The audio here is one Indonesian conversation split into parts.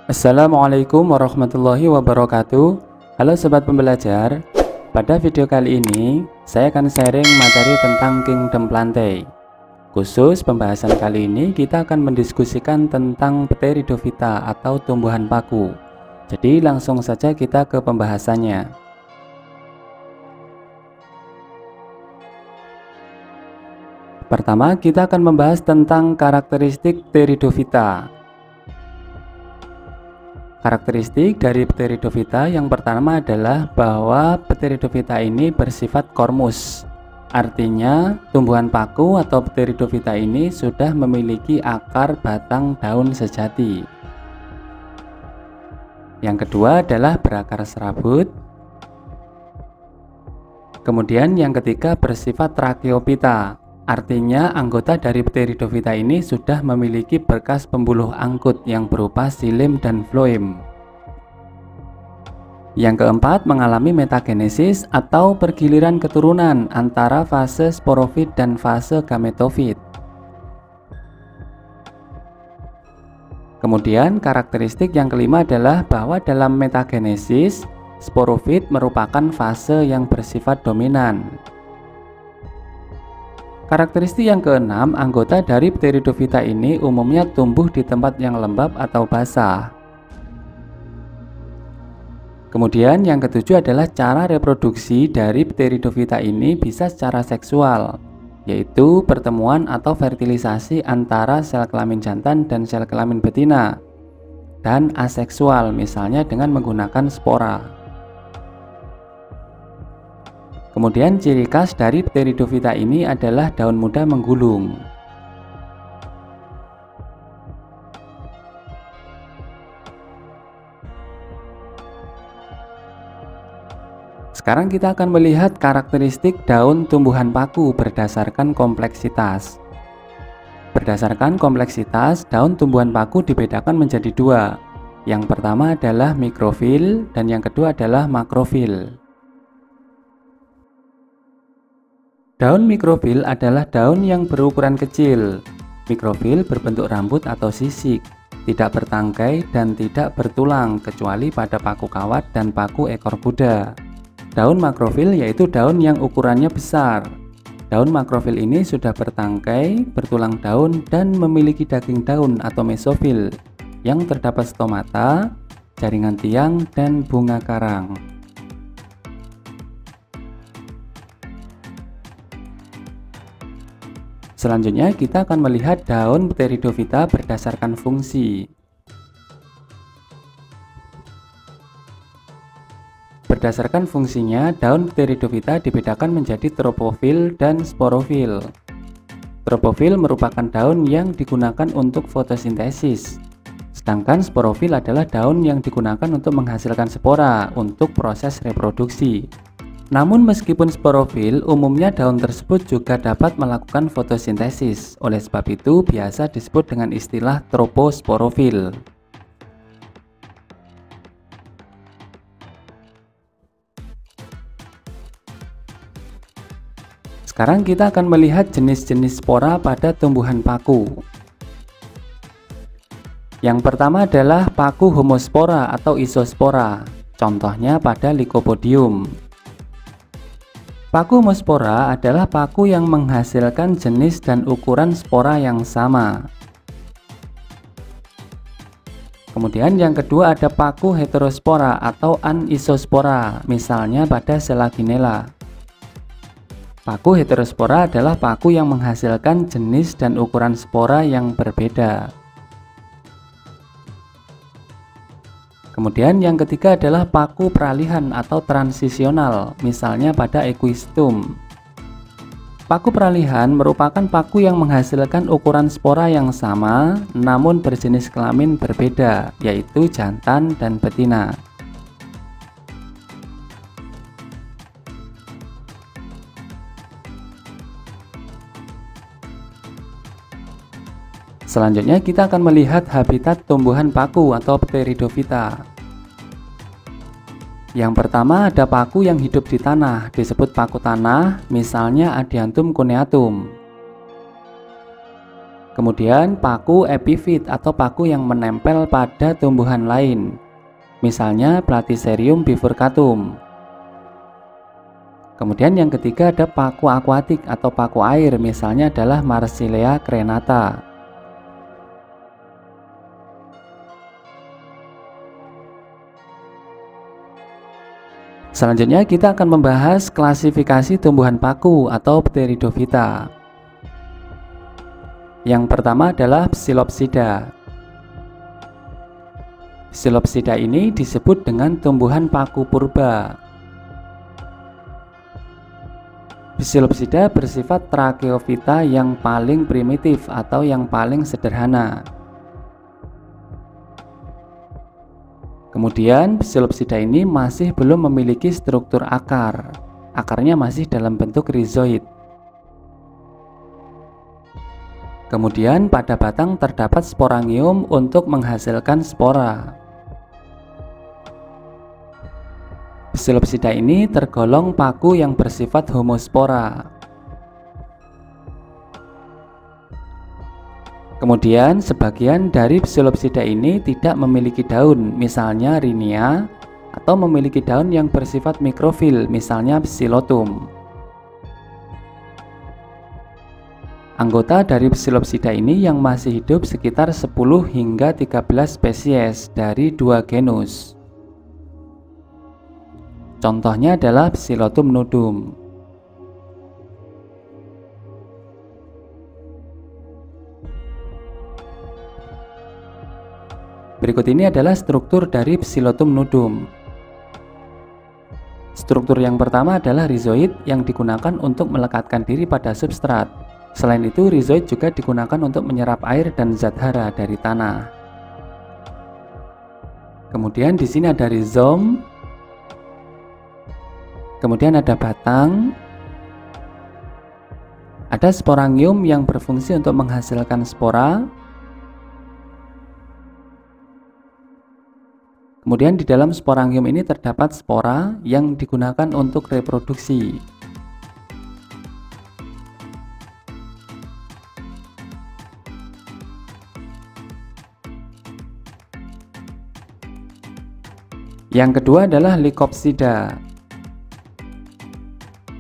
Assalamualaikum warahmatullahi wabarakatuh. Halo sobat pembelajar. Pada video kali ini saya akan sharing materi tentang Kingdom Plantae. Khusus pembahasan kali ini kita akan mendiskusikan tentang Pteridophyta atau tumbuhan paku. Jadi langsung saja kita ke pembahasannya. Pertama kita akan membahas tentang karakteristik Pteridophyta. Karakteristik dari Pteridophyta yang pertama adalah bahwa Pteridophyta ini bersifat kormus. Artinya tumbuhan paku atau Pteridophyta ini sudah memiliki akar, batang, daun sejati. Yang kedua adalah berakar serabut. Kemudian yang ketiga bersifat tracheophyta. Artinya anggota dari Pteridophyta ini sudah memiliki berkas pembuluh angkut yang berupa xilem dan floem. Yang keempat mengalami metagenesis atau pergiliran keturunan antara fase sporofit dan fase gametofit. Kemudian karakteristik yang kelima adalah bahwa dalam metagenesis sporofit merupakan fase yang bersifat dominan. Karakteristik yang keenam, anggota dari Pteridophyta ini umumnya tumbuh di tempat yang lembab atau basah. Kemudian yang ketujuh adalah cara reproduksi dari Pteridophyta ini bisa secara seksual, yaitu pertemuan atau fertilisasi antara sel kelamin jantan dan sel kelamin betina, dan aseksual misalnya dengan menggunakan spora. Kemudian ciri khas dari Pteridophyta ini adalah daun muda menggulung. Sekarang kita akan melihat karakteristik daun tumbuhan paku berdasarkan kompleksitas. Berdasarkan kompleksitas, daun tumbuhan paku dibedakan menjadi dua. Yang pertama adalah mikrofil dan yang kedua adalah makrofil. Daun mikrofil adalah daun yang berukuran kecil. Mikrofil berbentuk rambut atau sisik, tidak bertangkai dan tidak bertulang kecuali pada paku kawat dan paku ekor kuda. Daun makrofil yaitu daun yang ukurannya besar. Daun makrofil ini sudah bertangkai, bertulang daun dan memiliki daging daun atau mesofil yang terdapat stomata, jaringan tiang dan bunga karang. Selanjutnya kita akan melihat daun Pteridophyta berdasarkan fungsi. Berdasarkan fungsinya, daun Pteridophyta dibedakan menjadi tropofil dan sporofil. Tropofil merupakan daun yang digunakan untuk fotosintesis, sedangkan sporofil adalah daun yang digunakan untuk menghasilkan spora untuk proses reproduksi. Namun meskipun sporofil, umumnya daun tersebut juga dapat melakukan fotosintesis. Oleh sebab itu biasa disebut dengan istilah troposporofil. Sekarang kita akan melihat jenis-jenis spora pada tumbuhan paku. Yang pertama adalah paku homospora atau isospora. Contohnya pada Lycopodium. Paku homospora adalah paku yang menghasilkan jenis dan ukuran spora yang sama. Kemudian yang kedua ada paku heterospora atau anisospora, misalnya pada Selaginella. Paku heterospora adalah paku yang menghasilkan jenis dan ukuran spora yang berbeda. Kemudian yang ketiga adalah paku peralihan atau transisional, misalnya pada Equistum. Paku peralihan merupakan paku yang menghasilkan ukuran spora yang sama namun berjenis kelamin berbeda, yaitu jantan dan betina. Selanjutnya kita akan melihat habitat tumbuhan paku atau Pteridophyta. Yang pertama ada paku yang hidup di tanah, disebut paku tanah, misalnya Adiantum cuneatum. Kemudian paku epifit atau paku yang menempel pada tumbuhan lain, misalnya Platycerium bifurcatum. Kemudian yang ketiga ada paku akuatik atau paku air, misalnya adalah Marsilea crenata. Selanjutnya kita akan membahas klasifikasi tumbuhan paku atau Pteridophyta. Yang pertama adalah Psilopsida. Psilopsida ini disebut dengan tumbuhan paku purba. Psilopsida bersifat tracheophyta yang paling primitif atau yang paling sederhana. Kemudian Psilopsida ini masih belum memiliki struktur akar. Akarnya masih dalam bentuk rhizoid. Kemudian pada batang terdapat sporangium untuk menghasilkan spora. Psilopsida ini tergolong paku yang bersifat homospora. Kemudian sebagian dari Psilopsida ini tidak memiliki daun, misalnya Rhinia, atau memiliki daun yang bersifat mikrofil, misalnya Psilotum. Anggota dari Psilopsida ini yang masih hidup sekitar 10 hingga 13 spesies dari 2 genus. Contohnya adalah Psilotum nudum. Berikut ini adalah struktur dari Psilotum nudum. Struktur yang pertama adalah rhizoid yang digunakan untuk melekatkan diri pada substrat. Selain itu, rhizoid juga digunakan untuk menyerap air dan zat hara dari tanah. Kemudian di sini ada rizom. Kemudian ada batang, ada sporangium yang berfungsi untuk menghasilkan spora. Kemudian di dalam sporangium ini terdapat spora yang digunakan untuk reproduksi. Yang kedua adalah Lycopsida.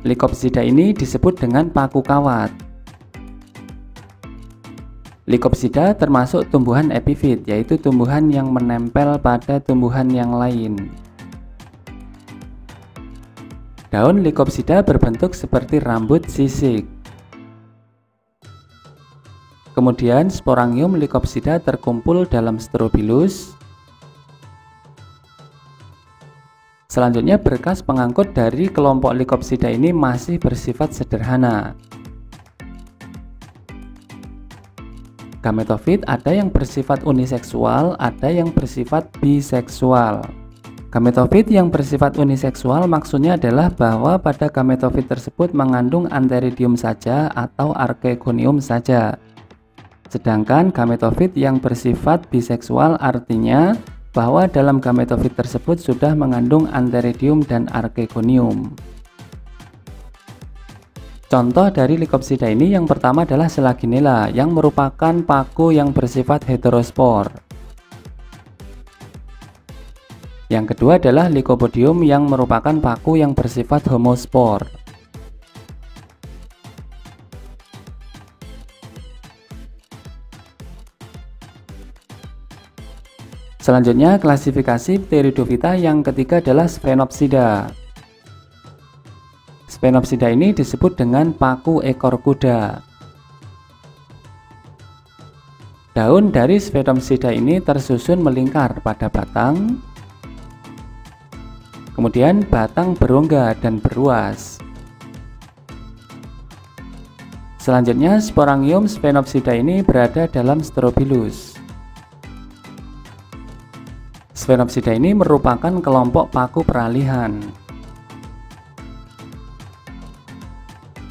Lycopsida ini disebut dengan paku kawat. Lycopsida termasuk tumbuhan epifit, yaitu tumbuhan yang menempel pada tumbuhan yang lain. Daun Lycopsida berbentuk seperti rambut sisik. Kemudian sporangium Lycopsida terkumpul dalam strobilus. Selanjutnya berkas pengangkut dari kelompok Lycopsida ini masih bersifat sederhana. Gametofit ada yang bersifat uniseksual, ada yang bersifat biseksual. Gametofit yang bersifat uniseksual maksudnya adalah bahwa pada gametofit tersebut mengandung antheridium saja atau archegonium saja. Sedangkan gametofit yang bersifat biseksual artinya bahwa dalam gametofit tersebut sudah mengandung antheridium dan archegonium. Contoh dari Lycopsida ini yang pertama adalah Selaginella yang merupakan paku yang bersifat heterospor. Yang kedua adalah Lycopodium yang merupakan paku yang bersifat homospor. Selanjutnya klasifikasi Pteridophyta yang ketiga adalah Sphenopsida. Sphenopsida ini disebut dengan paku ekor kuda. Daun dari Sphenopsida ini tersusun melingkar pada batang, kemudian batang berongga dan beruas. Selanjutnya sporangium Sphenopsida ini berada dalam strobilus. Sphenopsida ini merupakan kelompok paku peralihan.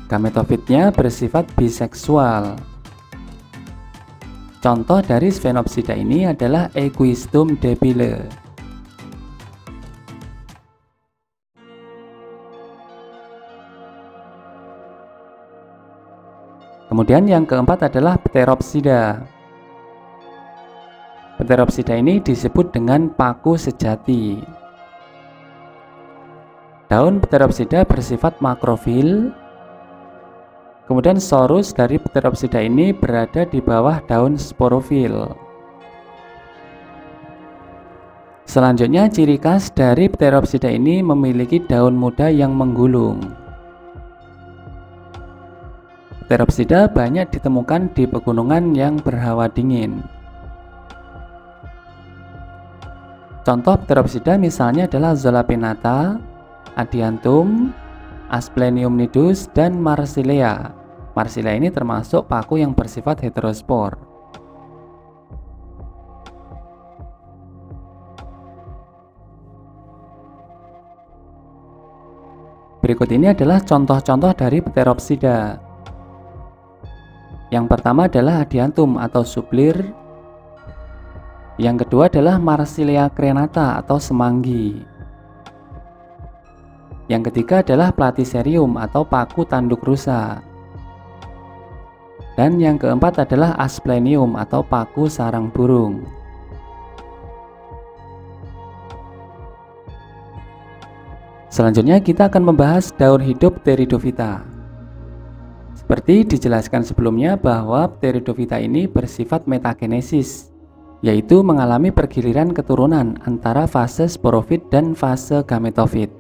Gametofitnya bersifat biseksual. Contoh dari Sphenopsida ini adalah Equistum debile. Kemudian yang keempat adalah Pteropsida. Pteropsida ini disebut dengan paku sejati. Daun Pteropsida bersifat makrofil. Kemudian sorus dari Pteropsida ini berada di bawah daun sporofil. Selanjutnya, ciri khas dari Pteropsida ini memiliki daun muda yang menggulung. Pteropsida banyak ditemukan di pegunungan yang berhawa dingin. Contoh Pteropsida misalnya adalah Zola pinnata, Adiantum, Asplenium nidus, dan Marsilea. Marsilea ini termasuk paku yang bersifat heterospor. Berikut ini adalah contoh-contoh dari Pteropsida. Yang pertama adalah Adiantum atau sublir. Yang kedua adalah Marsilea crenata atau semanggi. Yang ketiga adalah Platycerium atau paku tanduk rusa. Dan yang keempat adalah Asplenium atau paku sarang burung. Selanjutnya kita akan membahas daur hidup Pteridophyta. Seperti dijelaskan sebelumnya bahwa Pteridophyta ini bersifat metagenesis, yaitu mengalami pergiliran keturunan antara fase sporofit dan fase gametofit.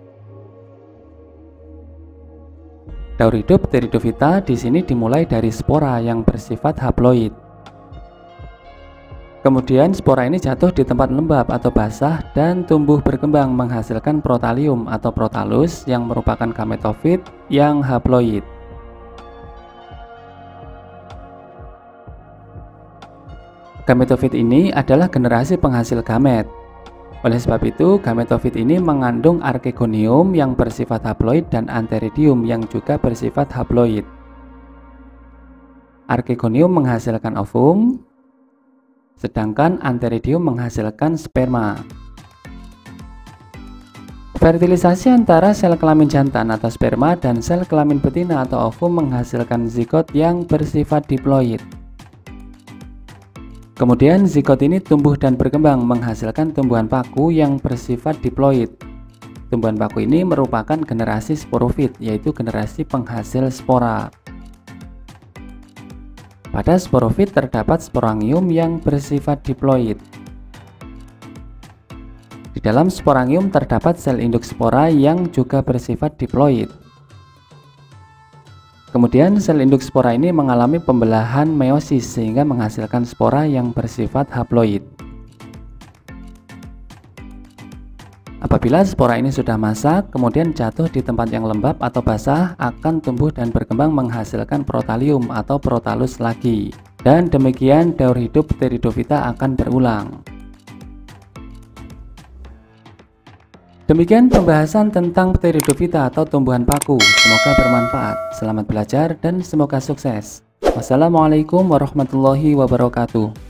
Daur hidup Pteridophyta di sini dimulai dari spora yang bersifat haploid. Kemudian spora ini jatuh di tempat lembab atau basah dan tumbuh berkembang menghasilkan protalium atau protalus yang merupakan gametofit yang haploid. Gametofit ini adalah generasi penghasil gamet. Oleh sebab itu, gametofit ini mengandung archegonium yang bersifat haploid dan antheridium yang juga bersifat haploid. Archegonium menghasilkan ovum, sedangkan antheridium menghasilkan sperma. Fertilisasi antara sel kelamin jantan atau sperma dan sel kelamin betina atau ovum menghasilkan zigot yang bersifat diploid. Kemudian zigot ini tumbuh dan berkembang menghasilkan tumbuhan paku yang bersifat diploid. Tumbuhan paku ini merupakan generasi sporofit, yaitu generasi penghasil spora. Pada sporofit terdapat sporangium yang bersifat diploid. Di dalam sporangium terdapat sel induk spora yang juga bersifat diploid. Kemudian sel induk spora ini mengalami pembelahan meiosis sehingga menghasilkan spora yang bersifat haploid. Apabila spora ini sudah masak, kemudian jatuh di tempat yang lembab atau basah, akan tumbuh dan berkembang menghasilkan protalium atau protalus lagi. Dan demikian daur hidup Pteridophyta akan berulang. Demikian pembahasan tentang Pteridophyta atau tumbuhan paku. Semoga bermanfaat. Selamat belajar dan semoga sukses. Wassalamualaikum warahmatullahi wabarakatuh.